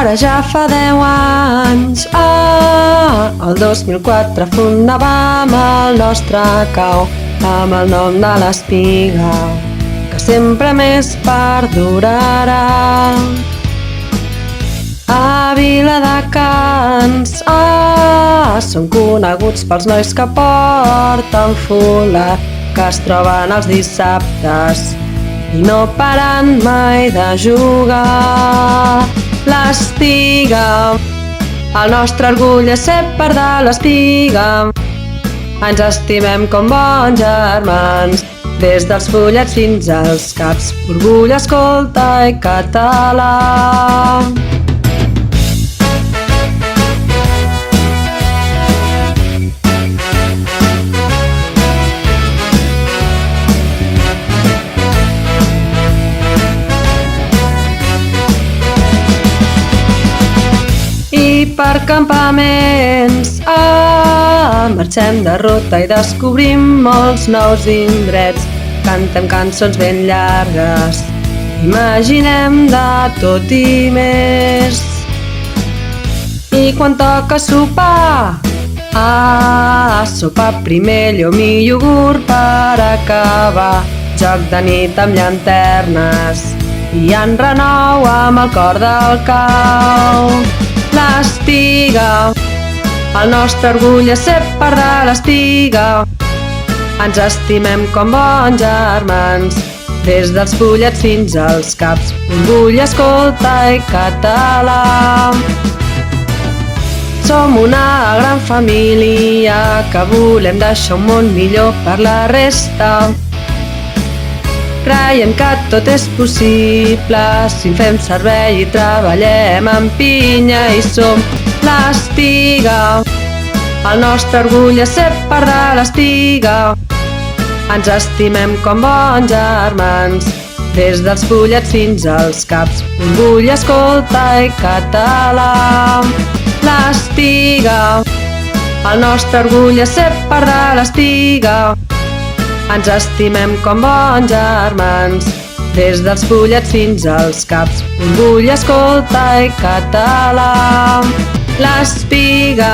Ara ja fa 10 anys, el 2004 fundàvem el nostre cau amb el nom de l'Espiga, que sempre més perdurarà. A Viladecans, són coneguts pels nois que porten fulla, que es troben els dissabtes i no paren mai de jugar. L'Espiga, el nostre orgull és ser part de l'Espiga. Ens estimem com bons germans, des dels fullets fins als caps. Orgull, escolta i català. I per campaments marxem de ruta i descobrim molts nous indrets. Cantem cançons ben llargues, imaginem de tot i més. I quan toca sopar, sopa primer, llom i iogurt per acabar. Joc de nit amb llanternes i en renou amb el cor del cau. L'Espiga, el nostre orgull és ser part de l'Espiga. Ens estimem com bons germans, des dels fullets fins als caps. Orgull, escolta i català. Som una gran família que volem deixar un món millor per la resta. Creiem que tot és possible si en fem servei i treballem amb pinya i som l'Espiga. El nostre orgull és ser part de l'Espiga. Ens estimem com bons germans, des dels fullets fins als caps. Orgull, escolta i català. L'Espiga, el nostre orgull és ser part de l'Espiga. Ens estimem com bons germans, des dels fullets fins als caps. Orgull, escolta i català. L'Espiga.